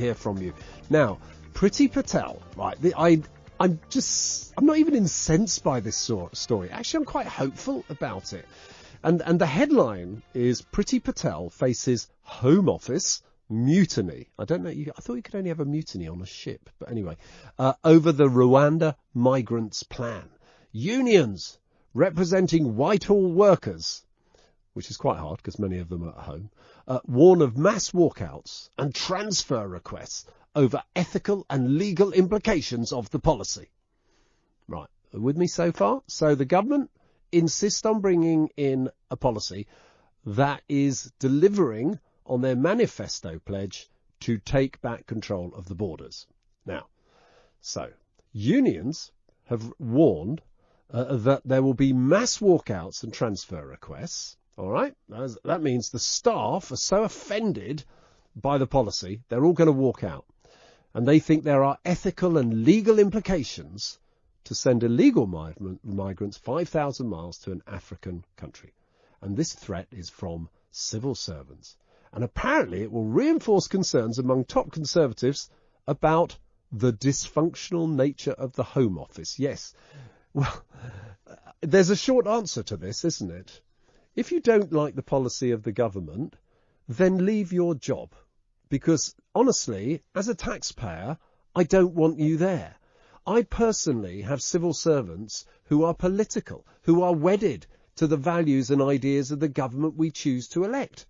hear from you. Now, Priti Patel, right, I'm not even incensed by this story. Actually, I'm quite hopeful about it. And the headline is Priti Patel faces Home Office mutiny. I don't know. I thought you could only have a mutiny on a ship. But anyway, over the Rwanda migrants' plan. Unions representing Whitehall workers, which is quite hard because many of them are at home, warn of mass walkouts and transfer requests over ethical and legal implications of the policy. Right, with me so far? So the government insists on bringing in a policy that is delivering on their manifesto pledge to take back control of the borders. Now, so unions have warned that there will be mass walkouts and transfer requests. All right, that means the staff are so offended by the policy, they're all going to walk out. And they think there are ethical and legal implications to send illegal migrants 5,000 miles to an African country. And this threat is from civil servants. And apparently it will reinforce concerns among top Conservatives about the dysfunctional nature of the Home Office. Yes, well, there's a short answer to this, isn't it? If you don't like the policy of the government, then leave your job. Because, honestly, as a taxpayer, I don't want you there. I personally have civil servants who are political, who are wedded to the values and ideas of the government we choose to elect.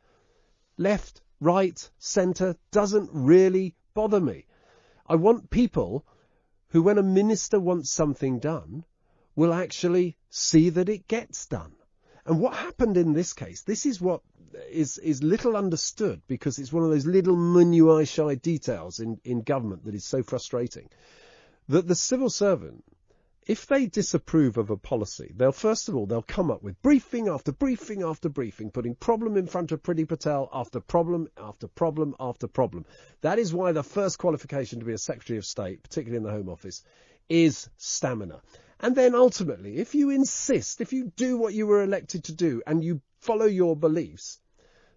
Left, right, centre doesn't really bother me. I want people who, when a minister wants something done, will actually see that it gets done. And what happened in this case, this is what is little understood, because it's one of those little minutiae details in government that is so frustrating, that the civil servant, if they disapprove of a policy, they'll come up with briefing after briefing after briefing, putting problem in front of Priti Patel after problem after problem after problem. That is why the first qualification to be a Secretary of State, particularly in the Home Office, is stamina. And then ultimately, if you insist, if you do what you were elected to do and you follow your beliefs,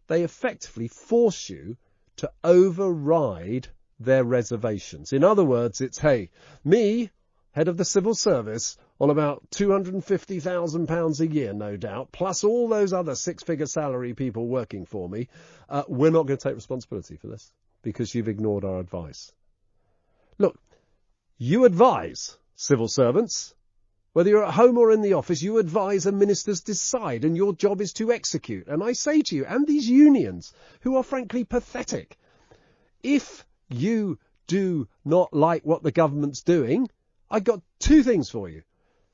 they effectively force you to override their reservations. In other words, it's, hey, me, head of the civil service, on about £250,000 a year, no doubt, plus all those other six-figure salary people working for me, we're not going to take responsibility for this because you've ignored our advice. Look, you advise civil servants. Whether you're at home or in the office, you advise and ministers decide, and your job is to execute. And I say to you, and these unions, who are frankly pathetic, if you do not like what the government's doing, I've got two things for you.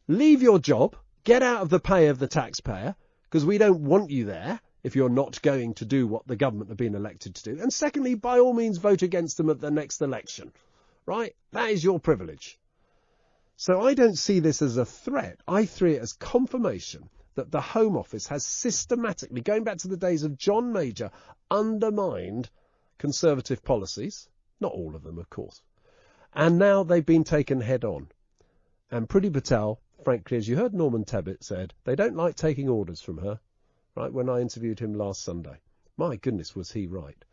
Leave your job, get out of the pay of the taxpayer, because we don't want you there if you're not going to do what the government have been elected to do. And secondly, by all means, vote against them at the next election. Right? That is your privilege. So I don't see this as a threat. I see it as confirmation that the Home Office has systematically, going back to the days of John Major, undermined Conservative policies. Not all of them, of course. And now they've been taken head on. And Priti Patel, frankly, as you heard Norman Tebbit said, they don't like taking orders from her, right, when I interviewed him last Sunday. My goodness, was he right.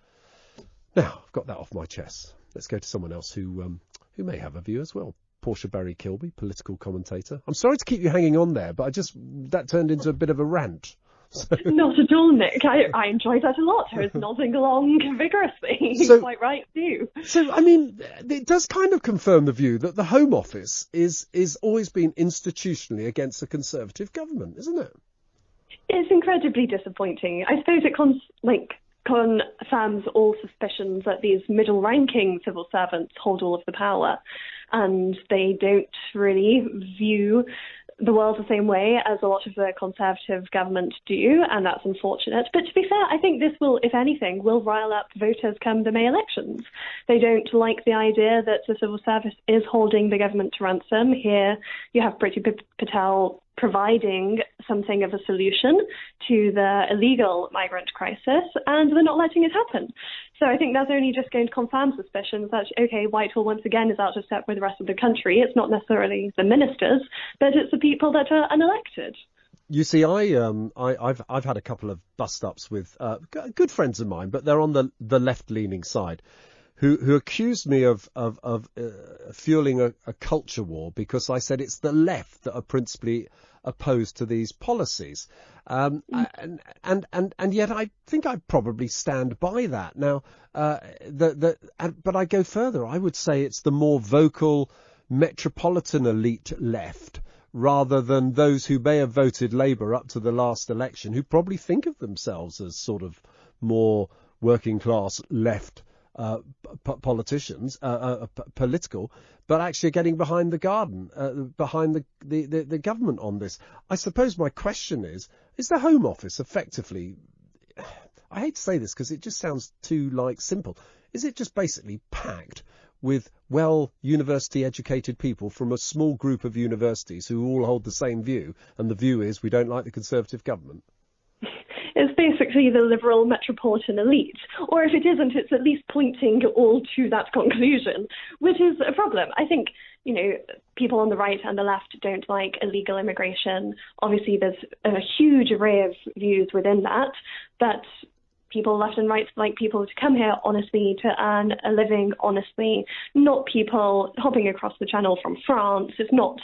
Now, I've got that off my chest. Let's go to someone else who may have a view as well. Portia Berry-Kilby, political commentator. I'm sorry to keep you hanging on there, but that turned into a bit of a rant. So. Not at all, Nick. I enjoyed that a lot. I was nodding along vigorously. You're quite right, too. So, I mean, it does kind of confirm the view that the Home Office is always been institutionally against a Conservative government, isn't it? It's incredibly disappointing. I suppose it confirms all suspicions that these middle-ranking civil servants hold all of the power, and they don't really view the world the same way as a lot of the Conservative government do, and that's unfortunate. But to be fair, I think this will, if anything, will rile up voters come the May elections. They don't like the idea that the civil service is holding the government to ransom. Here you have Priti Patel providing something of a solution to the illegal migrant crisis, and they're not letting it happen. So I think that's only just going to confirm suspicions that, okay, Whitehall once again is out of step with the rest of the country. It's not necessarily the ministers, but it's the people that are unelected. You see, I've had a couple of bust-ups with good friends of mine, but they're on the left-leaning side, who accused me of fueling a culture war because I said it's the left that are principally opposed to these policies. And yet I think I probably stand by that. Now, but I go further. I would say it's the more vocal metropolitan elite left, rather than those who may have voted Labour up to the last election, who probably think of themselves as sort of more working class left politicians, political, but actually getting behind the garden, behind the government on this. I suppose my question is the Home Office effectively, I hate to say this because it just sounds too simple, is it just basically packed with university educated people from a small group of universities who all hold the same view, and the view is we don't like the Conservative government? It's basically the liberal metropolitan elite. Or if it isn't, it's at least pointing all to that conclusion, which is a problem. I think, people on the right and the left don't like illegal immigration. Obviously, there's a huge array of views within that, but people left and right like people to come here honestly, to earn a living honestly, not people hopping across the channel from France. It's not,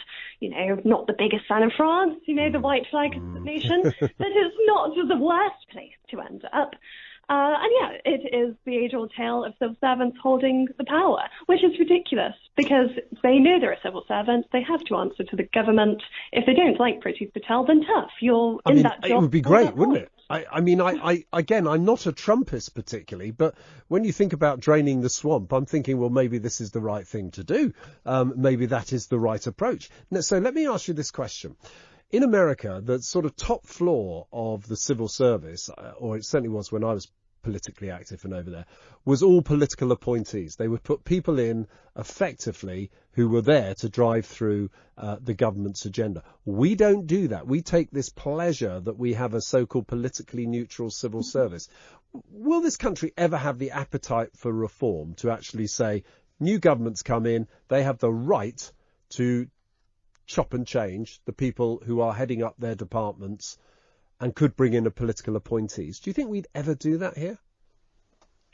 not the biggest fan of France, the white flag nation, but it's not the worst place to end up. It is the age-old tale of civil servants holding the power, which is ridiculous because they know they're a civil servant. They have to answer to the government. If they don't like Priti Patel, then tough. That job. It would be great, wouldn't it? I'm not a Trumpist particularly, but when you think about draining the swamp, I'm thinking, well, maybe this is the right thing to do. Maybe that is the right approach. So let me ask you this question. In America, the sort of top floor of the civil service, or it certainly was when I was politically active and over there, was all political appointees. They would put people in effectively who were there to drive through the government's agenda. We don't do that. We take this pleasure that we have a so-called politically neutral civil service. Will this country ever have the appetite for reform to actually say, new governments come in, they have the right to chop and change the people who are heading up their departments and could bring in a political appointees? Do you think we'd ever do that here?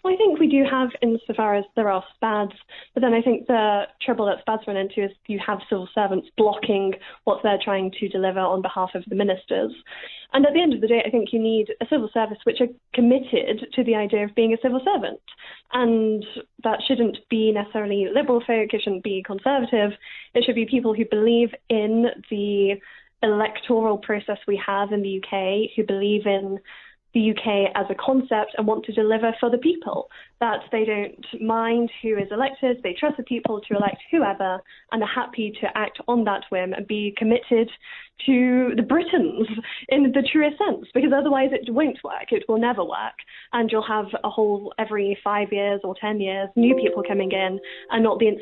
I think we do have, insofar as there are SPADs, but then I think the trouble that SPADs run into is you have civil servants blocking what they're trying to deliver on behalf of the ministers. And at the end of the day, I think you need a civil service which are committed to the idea of being a civil servant. And that shouldn't be necessarily liberal folk, it shouldn't be conservative, it should be people who believe in the electoral process we have in the UK, who believe in the UK as a concept and want to deliver for the people, that they don't mind who is elected, they trust the people to elect whoever and are happy to act on that whim and be committed to the Britons in the truest sense, because otherwise it won't work, it will never work, and you'll have a whole every 5 years or 10 years new people coming in and not the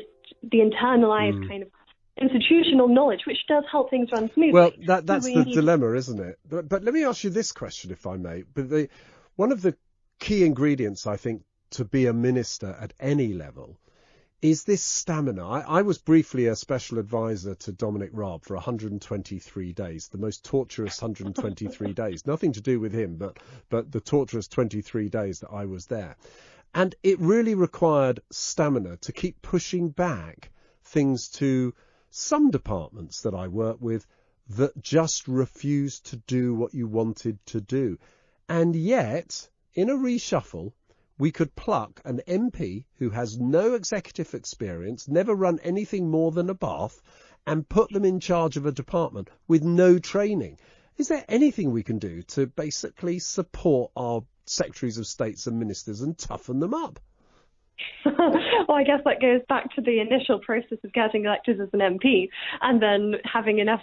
internalized kind of institutional knowledge, which does help things run smoothly. Well, that's the dilemma, isn't it? But let me ask you this question, if I may. But one of the key ingredients, I think, to be a minister at any level is this stamina. I was briefly a special advisor to Dominic Raab for 123 days, the most torturous 123 days. Nothing to do with him, but the torturous 23 days that I was there. And it really required stamina to keep pushing back things to some departments that I work with that just refused to do what you wanted to do. And yet, in a reshuffle, we could pluck an MP who has no executive experience, never run anything more than a bath, and put them in charge of a department with no training. Is there anything we can do to basically support our secretaries of states and ministers and toughen them up? Well, I guess that goes back to the initial process of getting elected as an MP and then having enough,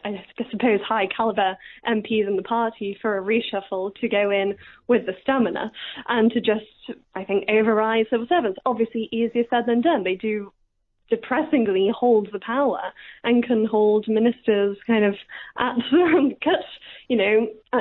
I suppose, high caliber MPs in the party for a reshuffle to go in with the stamina and to just, I think, override civil servants. Obviously, easier said than done. They do depressingly hold the power and can hold ministers kind of at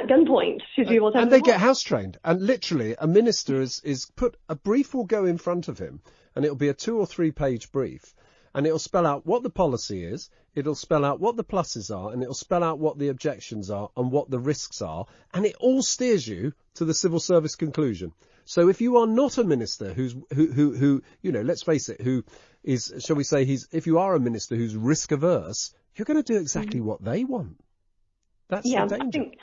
gunpoint to do whatever. And they get house trained. And literally, a minister is put, a brief will go in front of him, and it'll be a 2 or 3 page brief. and it'll spell out what the policy is, it'll spell out what the pluses are, and it'll spell out what the objections are and what the risks are, and it all steers you to the civil service conclusion. So if you are not a minister who let's face it, who is, shall we say, if you are a minister who's risk averse, you're going to do exactly what they want. That's the danger. I think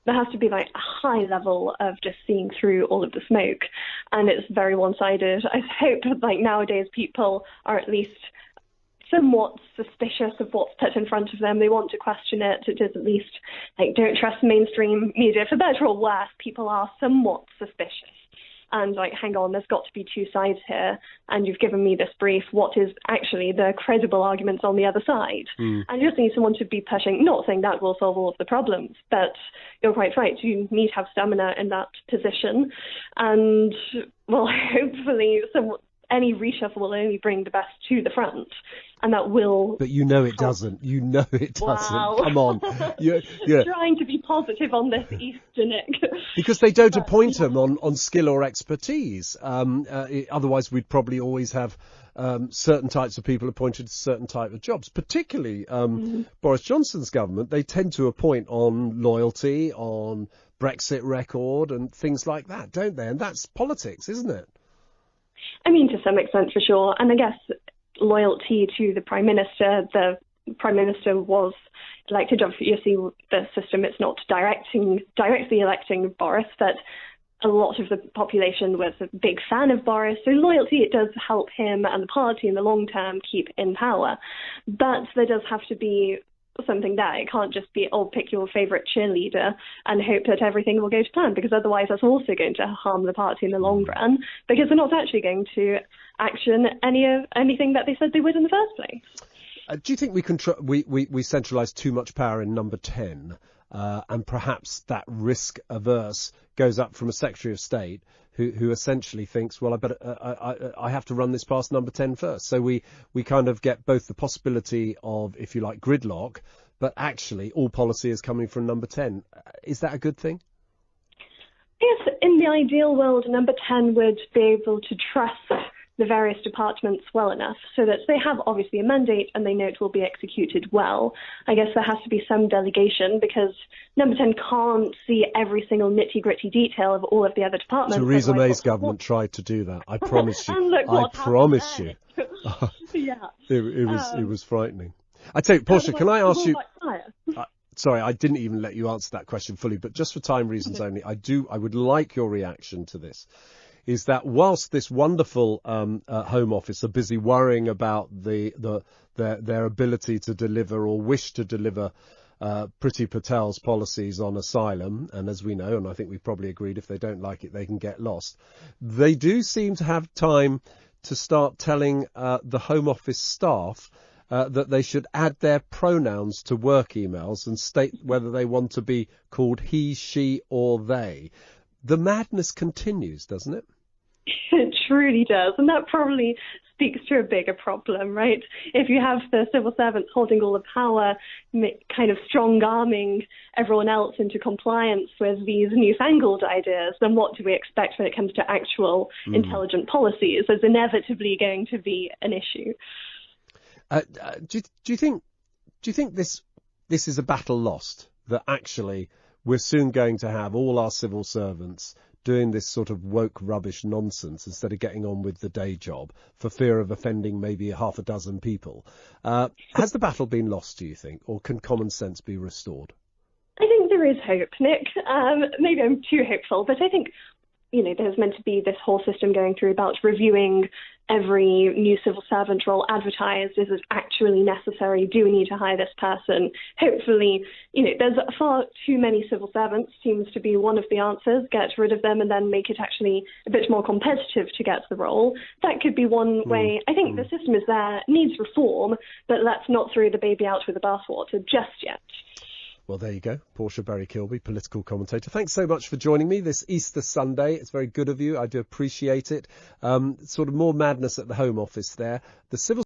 there has to be like a high level of just seeing through all of the smoke, and it's very one-sided. I hope like nowadays people are at least somewhat suspicious of what's put in front of them. They want to question it. It is at least like, don't trust mainstream media. For better or worse, people are somewhat suspicious. And like, hang on, there's got to be two sides here, and you've given me this brief. What is actually the credible arguments on the other side? And you just need someone to be pushing, not saying that will solve all of the problems, but you're quite right, you need to have stamina in that position. And, well, hopefully any reshuffle will only bring the best to the front, and that will... But you know it doesn't. You know it doesn't. Wow. Come on. You're trying to be positive on this, Easter, Nick. Because they don't appoint them on skill or expertise. Otherwise, we'd probably always have certain types of people appointed to certain type of jobs. Particularly Boris Johnson's government, they tend to appoint on loyalty, on Brexit record and things like that, don't they? And that's politics, isn't it? I mean, to some extent, for sure. And I guess loyalty to the Prime Minister. The Prime Minister was elected. Obviously, the system, it's not directly electing Boris, but a lot of the population was a big fan of Boris. So loyalty, it does help him and the party in the long term keep in power. But there does have to be something there. It can't just be, pick your favourite cheerleader and hope that everything will go to plan, because otherwise that's also going to harm the party in the long run, because they're not actually going to action anything that they said they would in the first place. Do you think we centralise too much power in number 10, and perhaps that risk averse goes up from a Secretary of State who essentially thinks, well, I have to run this past number 10 first. So we kind of get both the possibility of, if you like, gridlock, but actually all policy is coming from number 10. Is that a good thing? Yes, in the ideal world, number 10 would be able to trust the various departments well enough so that they have obviously a mandate and they know it will be executed well. I guess there has to be some delegation, because number 10 can't see every single nitty-gritty detail of all of the other departments. Theresa May's government tried to do that. I promise you. And look I promise you. Yeah. It was frightening. I tell you, Portia, can I ask you... Sorry, I didn't even let you answer that question fully, but just for time reasons only, I would like your reaction to this. Is that whilst this wonderful Home Office are busy worrying about their ability to deliver or wish to deliver Priti Patel's policies on asylum, and as we know, and I think we've probably agreed, if they don't like it, they can get lost, they do seem to have time to start telling the Home Office staff that they should add their pronouns to work emails and state whether they want to be called he, she, or they. The madness continues, doesn't it? It truly does. And that probably speaks to a bigger problem, right? If you have the civil servants holding all the power, kind of strong-arming everyone else into compliance with these newfangled ideas, then what do we expect when it comes to actual intelligent policies? There's inevitably going to be an issue. Do you think this is a battle lost? That actually we're soon going to have all our civil servants doing this sort of woke rubbish nonsense instead of getting on with the day job for fear of offending maybe half a dozen people. Has the battle been lost, do you think, or can common sense be restored? I think there is hope, Nick. Maybe I'm too hopeful, but I think, there's meant to be this whole system going through about reviewing every new civil servant role advertised. Is it actually necessary? Do we need to hire this person? Hopefully, there's far too many civil servants seems to be one of the answers. Get rid of them and then make it actually a bit more competitive to get the role. That could be one way. I think the system is there, needs reform, but let's not throw the baby out with the bathwater just yet. Well, there you go. Portia Berry-Kilby, political commentator. Thanks so much for joining me this Easter Sunday. It's very good of you. I do appreciate it. Sort of more madness at the Home Office there. The civil